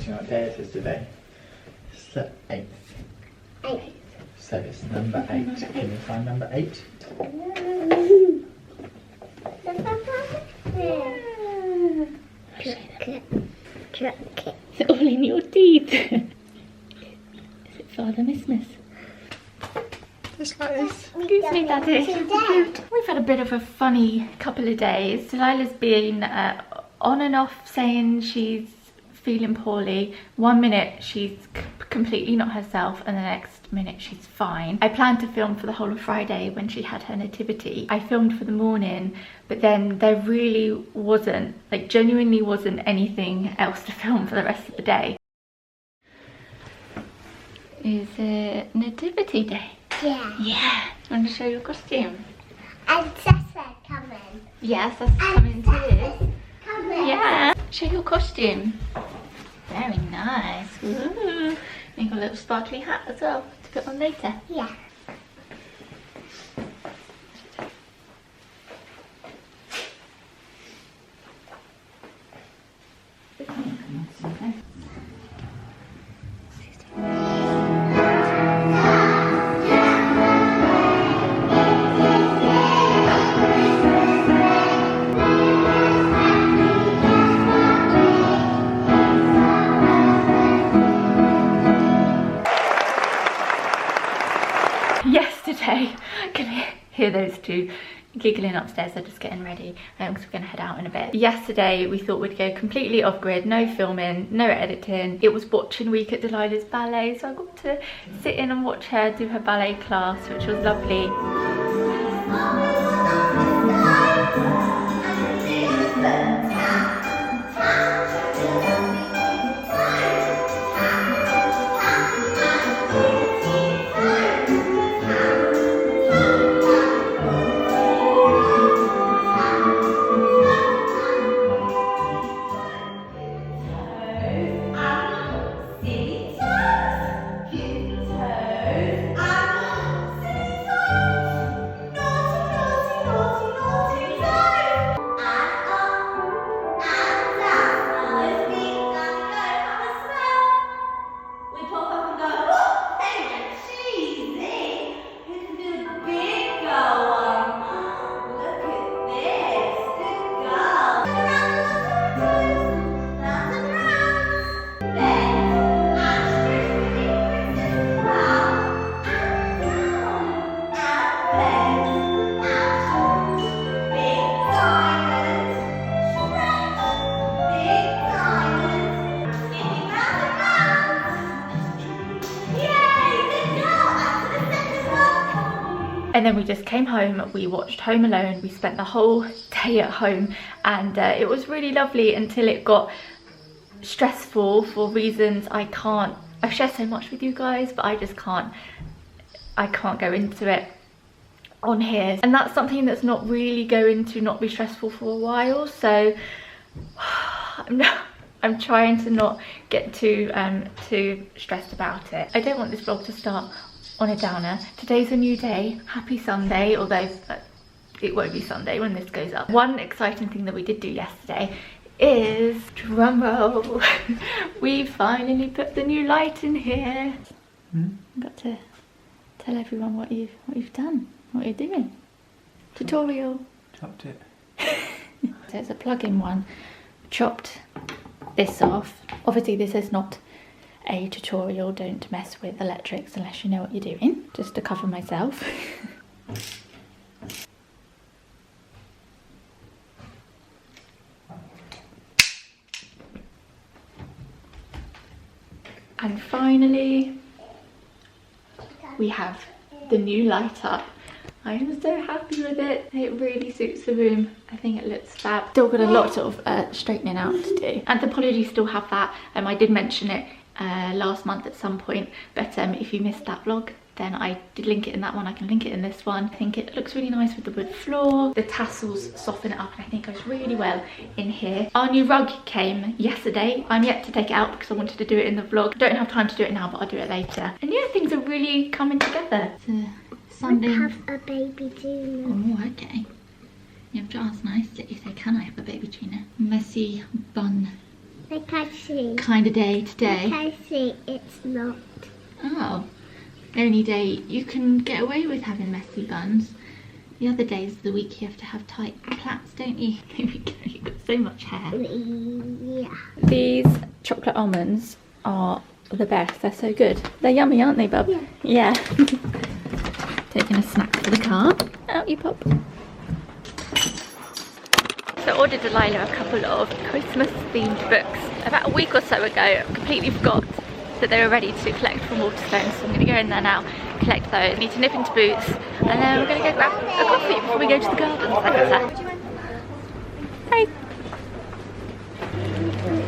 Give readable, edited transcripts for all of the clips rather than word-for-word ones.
Do you know what day it is today? It's the 8th. 8. So it's number 8. Can you find number 8? Chocolate. Is it all in your teeth? Is it Father Christmas? Just like this. Excuse me, Daddy. We've had a bit of a funny couple of days. Delilah's been on and off saying she's feeling poorly. 1 minute she's completely not herself and the next minute she's fine. I planned to film for the whole of Friday when she had her nativity. I filmed for the morning, but then there really wasn't, like genuinely wasn't anything else to film for the rest of the day. Is it nativity day? Yeah. Yeah. You want to show your costume? And Sessa coming. Yes, that's coming too. Coming. Yeah. Show your costume. Very nice. Ooh. You got a little sparkly hat as well to put on later. Yeah. Yesterday, I can hear those two giggling upstairs. They're just getting ready because we're going to head out in a bit. Yesterday we thought we'd go completely off grid, no filming, no editing. It was watching week at Delilah's ballet, so I got to sit in and watch her do her ballet class, which was lovely. And then we just came home, we watched Home Alone, we spent the whole day at home, and it was really lovely until it got stressful for reasons I can't, I've shared so much with you guys, but I just can't go into it on here. And that's something that's not really going to not be stressful for a while, so I'm trying to not get too stressed about it. I don't want this vlog to start on a downer. Today's a new day. Happy Sunday, although it won't be Sunday when this goes up. One exciting thing that we did do yesterday is, drumroll, we finally put the new light in here. I've got to tell everyone what you've done, what you're doing. Tutorial. Chopped it. So it's a plug-in one. Chopped this off. Obviously this is not a tutorial, don't mess with electrics unless you know what you're doing, just to cover myself. And finally we have the new light up. I am so happy with it. It really suits the room. I think it looks fab. Still got a lot of straightening out to do. Anthropologie still have that. I did mention it last month at some point, but if you missed that vlog, then I did link it in that one. I can link it in this one. I think it looks really nice with the wood floor. The tassels soften it up and I think goes really well in here. Our new rug came yesterday. I'm yet to take it out because I wanted to do it in the vlog. Don't have time to do it now, but I'll do it later. And yeah, things are really coming together. Sunday. I have a baby tuna. Oh, okay. You have to ask nicely. You say, can I have a baby tuna? Messy bun Like I see. kind of day today. Like I see, it's not. Oh, the only day you can get away with having messy buns. The other days of the week you have to have tight plaits, don't you? There we go, you've got so much hair. Yeah. These chocolate almonds are the best, they're so good. They're yummy, aren't they, bub? Yeah. Taking a snack for the car. Out you pop. So I ordered Delilah a couple of Christmas themed books about a week or so ago. I completely forgot that they were ready to collect from Waterstones, so I'm going to go in there now, collect those. I need to nip into Boots, and then we're going to go grab a coffee before we go to the garden centre. Hey!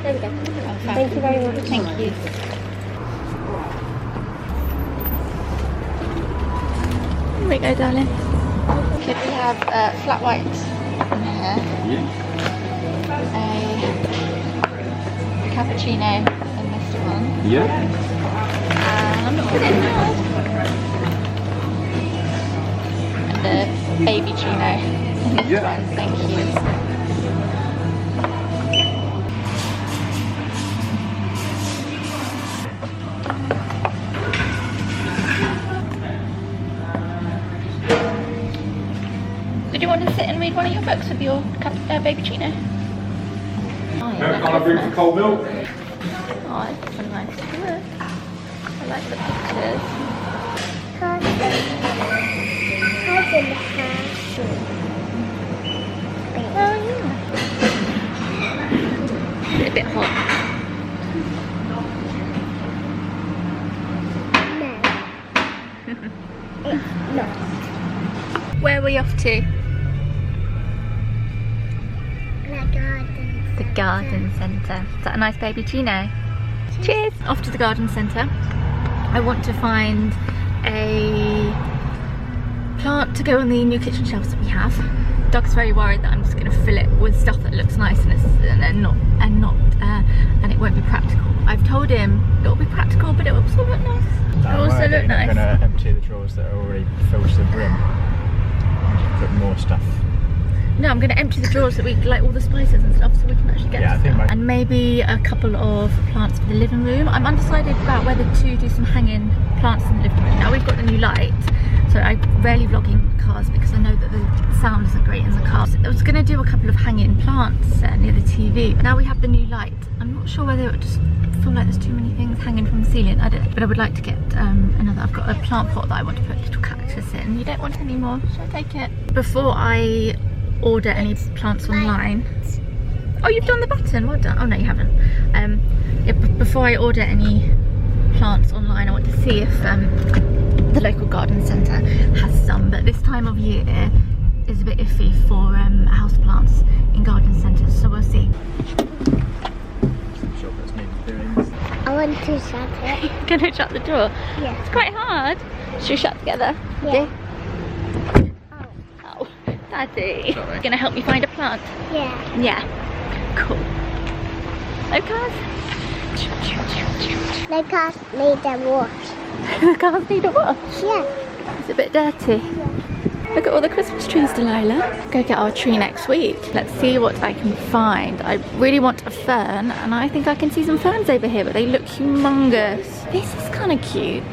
There we go. Oh, Thank you very much. Thank you. Here we go, darling. Could we have flat white in here? A cappuccino in this one. Yeah. And a baby chino in this one. Thank you. Did you want to sit and read one of your books with your baby chino? Oh, yeah, Can I bring some cold milk? oh, it's a nice book. I like the pictures. Oh yeah. It's a bit hot. No. It's not. Where are we off to? The The garden centre. Is that a nice baby chino? Cheers! Off to the garden centre. I want to find a plant to go on the new kitchen shelves that we have. Doug's very worried that I'm just going to fill it with stuff that looks nice and it won't be practical. I've told him it will be practical, but it will also look nice. It'll also look nice. I'm going to empty the drawers that are already filled to the brim and just put more stuff. No, I'm going to empty the drawers that we like all the spices and stuff, so we can actually get to them. And maybe a couple of plants for the living room. I'm undecided about whether to do some hanging plants in the living room. Now we've got the new light, so I rarely vlog in cars because I know that the sound isn't great in the car. So I was going to do a couple of hanging plants near the TV. But now we have the new light. I'm not sure whether it would just feel like there's too many things hanging from the ceiling. I don't know, but I would like to get another. I've got a plant pot that I want to put a little cactus in. You don't want any more? Should I take it? Before I order any plants online. Oh, you've done the button, well done. Oh no, you haven't. Yeah, before I order any plants online, I want to see if the local garden centre has some, but this time of year is a bit iffy for house plants in garden centres, so we'll see. I want to shut it. Gonna shut the door? Yeah. It's quite hard. Should we shut together? Yeah. Oh, Daddy. Sorry. Gonna help me find a plant? Yeah. Yeah. Cool. No cars? The cars need a wash. The cars need a wash? Yeah. It's a bit dirty. Yeah. Look at all the Christmas trees, Delilah. Go get our tree next week. Let's see what I can find. I really want a fern, and I think I can see some ferns over here, but they look humongous. This is kind of cute.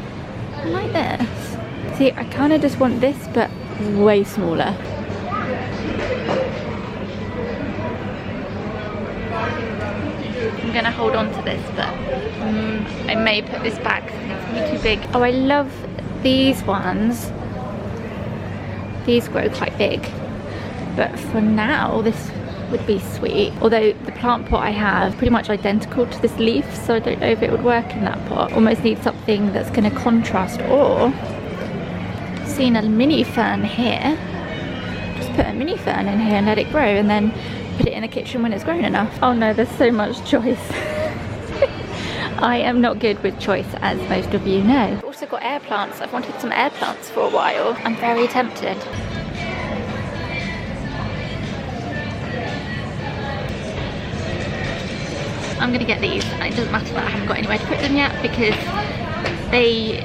I like this. See, I kind of just want this, but way smaller. I'm gonna hold on to this, but I may put this back. It's gonna be too big. Oh, I love these ones. These grow quite big, but for now this would be sweet. Although the plant pot I have is pretty much identical to this leaf, so I don't know if it would work in that pot. Almost need something that's going to contrast. Or seen a mini fern here. Just put a mini fern in here and let it grow, and then put it in the kitchen when it's grown enough. Oh no, there's so much choice. I am not good with choice, as most of you know. I've also got air plants. I've wanted some air plants for a while. I'm very tempted. I'm gonna get these, and it doesn't matter that I haven't got anywhere to put them yet because they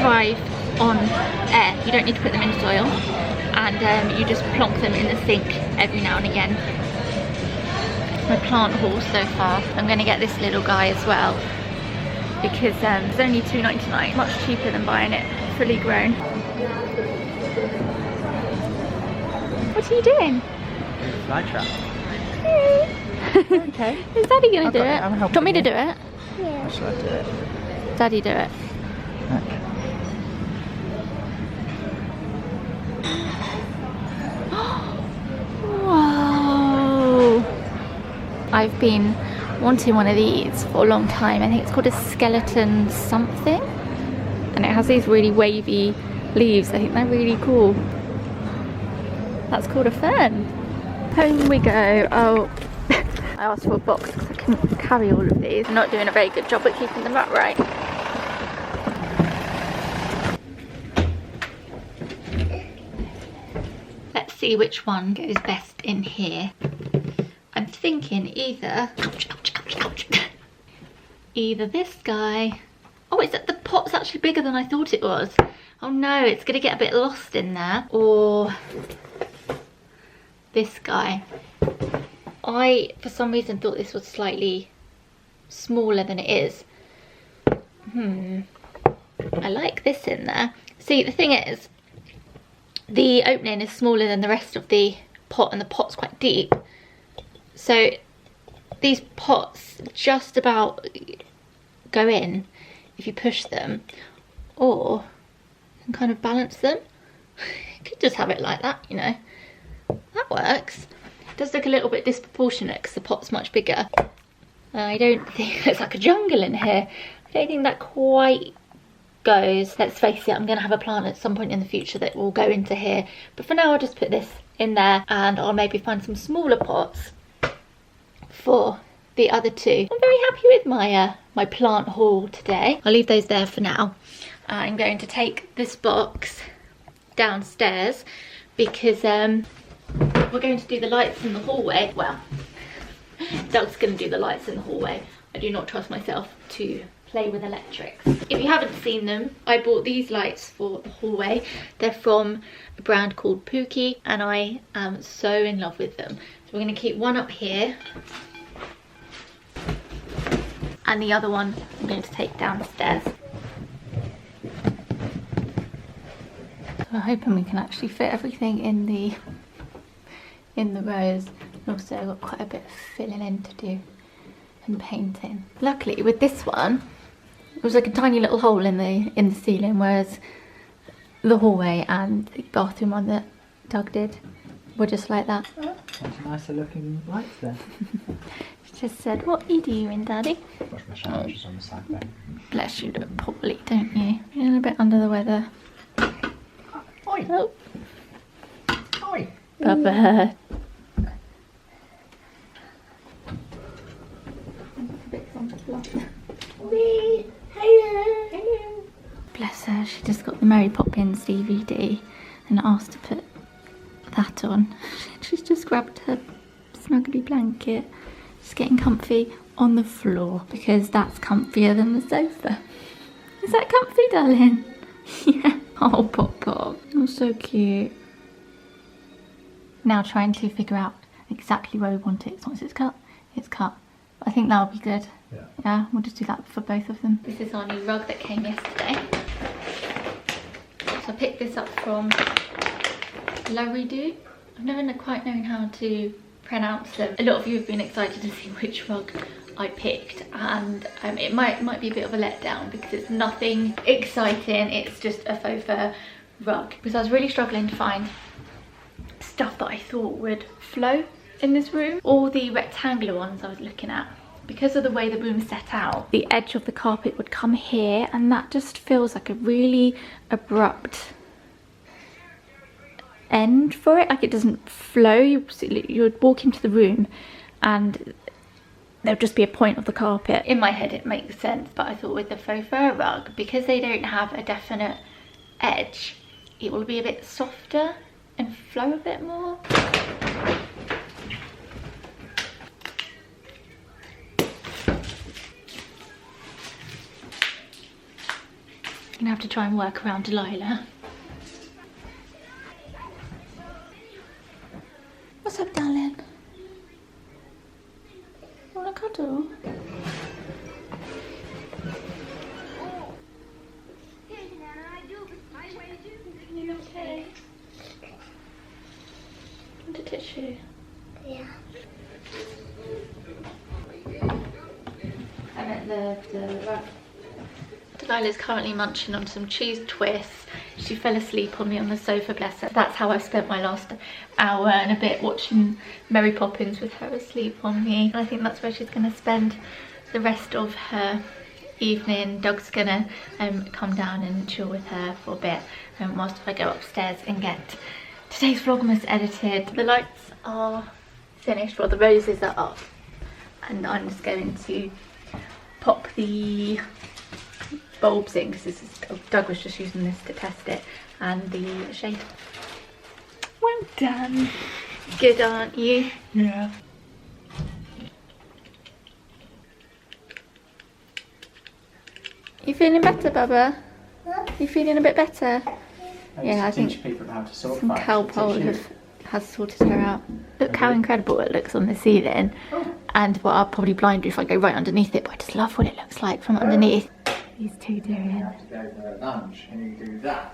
thrive on air. You don't need to put them in soil, and you just plonk them in the sink every now and again. my plant haul so far. I'm going to get this little guy as well because it's only $2.99, much cheaper than buying it fully grown. What are you doing? Fly trap. Okay. Is Daddy going to do it? I'm Do you helping want me to you. do it? Yeah. Or should I do it? Daddy do it. Okay. Whoa! I've been wanting one of these for a long time. I think it's called a skeleton something. And it has these really wavy leaves. I think they're really cool. That's called a fern. Home we go. Oh, I asked for a box because I couldn't carry all of these. I'm not doing a very good job at keeping them upright. Let's see which one goes best in here. I'm thinking either this guy. Oh, it's that the pot's actually bigger than I thought it was. Oh no, it's gonna get a bit lost in there. Or this guy. I, for some reason, thought this was slightly smaller than it is. I like this in there. See, the thing is, the opening is smaller than the rest of the pot and the pot's quite deep. So these pots just about go in if you push them, or you can kind of balance them. You could just have it like that, you know. That works. It does look a little bit disproportionate because the pot's much bigger. I don't think it's like a jungle in here. I don't think that quite goes. Let's face it, I'm going to have a plant at some point in the future that will go into here. But for now, I'll just put this in there and I'll maybe find some smaller pots for the other two. I'm very happy with my my plant haul today. I'll leave those there for now. I'm going to take this box downstairs because we're going to do the lights in the hallway. Well, Doug's going to do the lights in the hallway. I do not trust myself to play with electrics. If you haven't seen them, I bought these lights for the hallway. They're from a brand called Pookie and I am so in love with them. So we're going to keep one up here and the other one I'm going to take downstairs. So I'm hoping we can actually fit everything in the rows. Also I've got quite a bit of filling in to do and painting. Luckily with this one, it was like a tiny little hole in the ceiling, whereas the hallway and the bathroom one that Doug did were just like that. Oh, that's nicer looking lights there. She just said, "What are you doing, Daddy?" Wash my shower just on the side there. Bless you, probably, don't you? You're a bit under the weather. Oi! Oh, Oi! Bubba. Hello. Bless her, she just got the Mary Poppins DVD and asked to put that on. She's just grabbed her snuggly blanket, just getting comfy on the floor because that's comfier than the sofa. Is that comfy, darling? Yeah. Oh, Pop Pop. Oh, so cute. Now trying to figure out exactly where we want it. Once it's cut, it's cut. I think that'll be good. Yeah. Yeah, we'll just do that for both of them. This is our new rug that came yesterday. So I picked this up from La Redo. I've never quite known how to pronounce them. A lot of you have been excited to see which rug I picked, and it might be a bit of a letdown because it's nothing exciting. It's just a faux fur rug because I was really struggling to find stuff that I thought would flow in this room. All the rectangular ones I was looking at, because of the way the room's set out, the edge of the carpet would come here and that just feels like a really abrupt end for it. Like it doesn't flow. You would walk into the room and there would just be a point of the carpet. In my head it makes sense, but I thought with the faux fur rug, because they don't have a definite edge, it will be a bit softer and flow a bit more. I'm gonna have to try and work around Delilah. What's up, darling? Delilah's currently munching on some cheese twists. She fell asleep on me on the sofa, bless her. That's how I spent my last hour and a bit, watching Mary Poppins with her asleep on me. And I think that's where she's going to spend the rest of her evening. Doug's gonna come down and chill with her for a bit whilst I go upstairs and get today's Vlogmas edited. The lights are finished, well the roses are up, and I'm just going to pop the bulbs in because Doug was just using this to test it, and the shade. Well done. Good, aren't you? Yeah. You feeling better, Bubba? Huh? You feeling a bit better? I Yeah, I think teach people how to sort some Calpol has sorted her out. Look how incredible it looks on the ceiling. And well, I'll probably blind you if I go right underneath it, but I just love what it looks like from underneath. These two doing. You have to go for lunch and you do that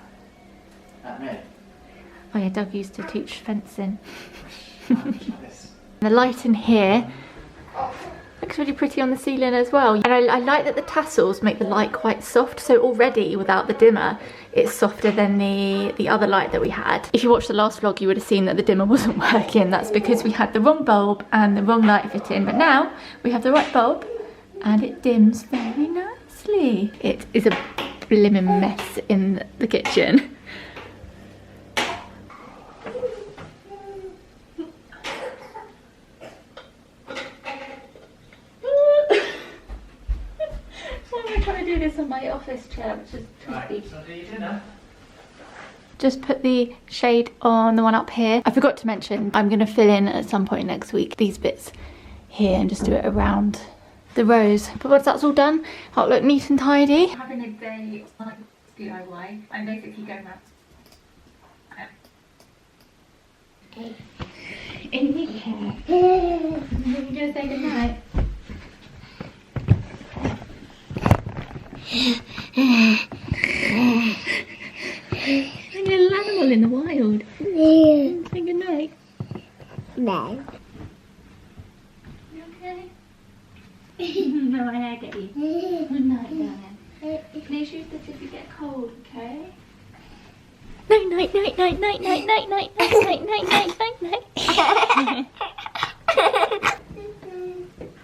at me. Oh yeah, Doug used to teach fencing. Lunch like this. The light in here looks really pretty on the ceiling as well. And I like that the tassels make the light quite soft, so already without the dimmer it's softer than the other light that we had. If you watched the last vlog you would have seen that the dimmer wasn't working. That's because we had the wrong bulb and the wrong light fit in, but now we have the right bulb and it dims very nicely. It is a blimmin' mess in the kitchen. This on my office chair, which is twisty. Right, so do your dinner. Just put the shade on the one up here. I forgot to mention I'm going to fill in at some point next week these bits here and just do it around the rows. But once that's all done, I'll look neat and tidy. Having a day on DIY. I'm basically going out. In the chair. You're going to say goodnight. Like a little animal in the wild. Yeah. Say good night. No. You okay? No, I get you. Good night, darling. Please use this if you get cold, okay? Night, night, night, night, night, night, night, night, night, night, night, night, night, night.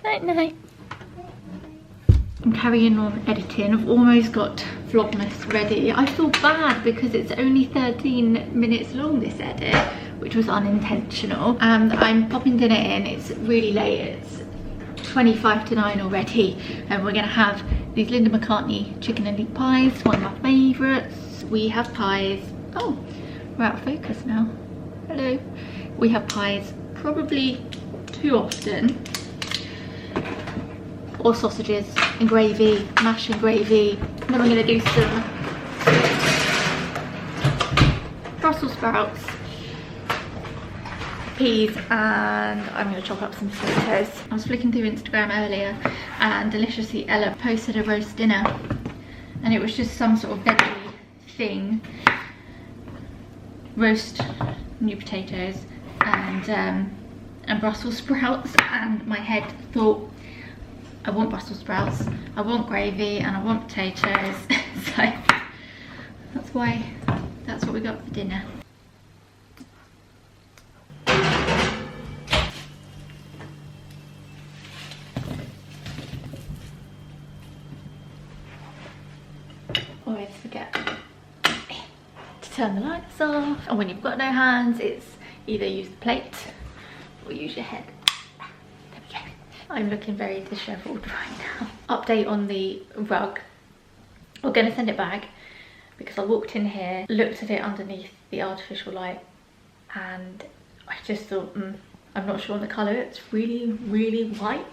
Night, night. I'm carrying on editing. I've almost got Vlogmas ready. I feel bad because it's only 13 minutes long, this edit, which was unintentional. And I'm popping dinner in. It's really late. It's 25 to 9 already. And we're gonna have these Linda McCartney chicken and leek pies, one of my favourites. We have pies. Oh, we're out of focus now. Hello. We have pies probably too often. Or sausages and gravy, mash and gravy. And then we're gonna do some Brussels sprouts, peas, and I'm gonna chop up some potatoes. I was flicking through Instagram earlier and Deliciously Ella posted a roast dinner and it was just some sort of veggie thing. Roast new potatoes and Brussels sprouts, and my head thought, I want Brussels sprouts, I want gravy, and I want potatoes. So that's what we got for dinner. Always forget to turn the lights off, and when you've got no hands, it's either use the plate or use your head. I'm looking very dishevelled right now. Update on the rug. We're going to send it back because I walked in here, looked at it underneath the artificial light, and I just thought, I'm not sure on the colour. It's really, really white.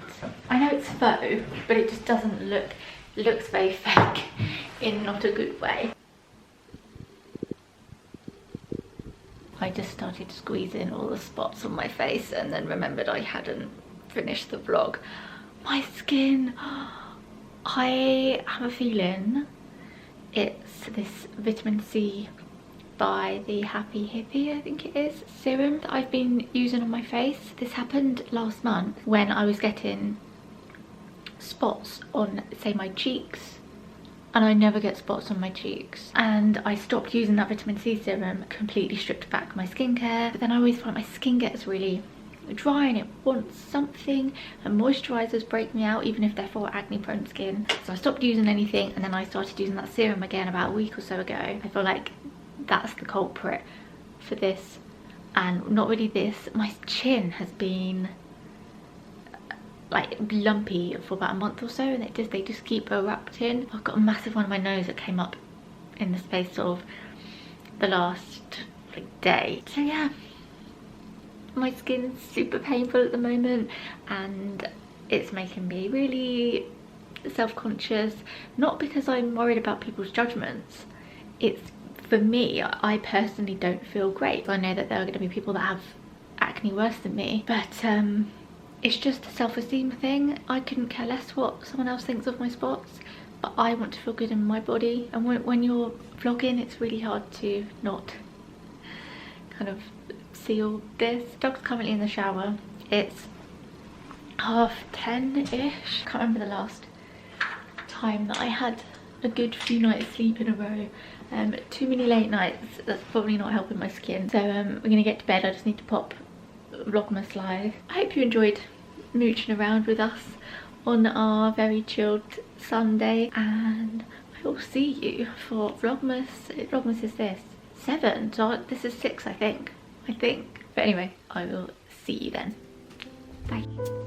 I know it's faux, but it just doesn't look, it looks very fake in not a good way. I just started squeezing all the spots on my face and then remembered I hadn't finished the vlog. My skin, I have a feeling it's this vitamin C by the Happy Hippie, I think it is, serum that I've been using on my face. This happened last month when I was getting spots on, say, my cheeks, and I never get spots on my cheeks. And I stopped using that vitamin C serum, completely stripped back my skincare, but then I always find my skin gets really dry and it wants something, and moisturizers break me out even if they're for acne prone skin. So I stopped using anything, and then I started using that serum again about a week or so ago. I feel like that's the culprit for this, and not really this. My chin has been like lumpy for about a month or so, and they just keep erupting. I've got a massive one on my nose that came up in the space of the last like day. So yeah, my skin's super painful at the moment, and it's making me really self-conscious. Not because I'm worried about people's judgments, it's for me, I personally don't feel great. I know that there are going to be people that have acne worse than me, but it's just a self-esteem thing. I couldn't care less what someone else thinks of my spots, but I want to feel good in my body. And when you're vlogging, it's really hard to not kind of see all this. Dog's currently in the shower. It's 10:30-ish. Can't remember the last time that I had a good few nights sleep in a row. Too many late nights, that's probably not helping my skin. So we're gonna get to bed. I just need to pop VLOGMAS live. I hope you enjoyed mooching around with us on our very chilled Sunday, and I will see you for VLOGMAS. VLOGMAS is this 7, so this is 6, I think. But anyway, I will see you then. Bye.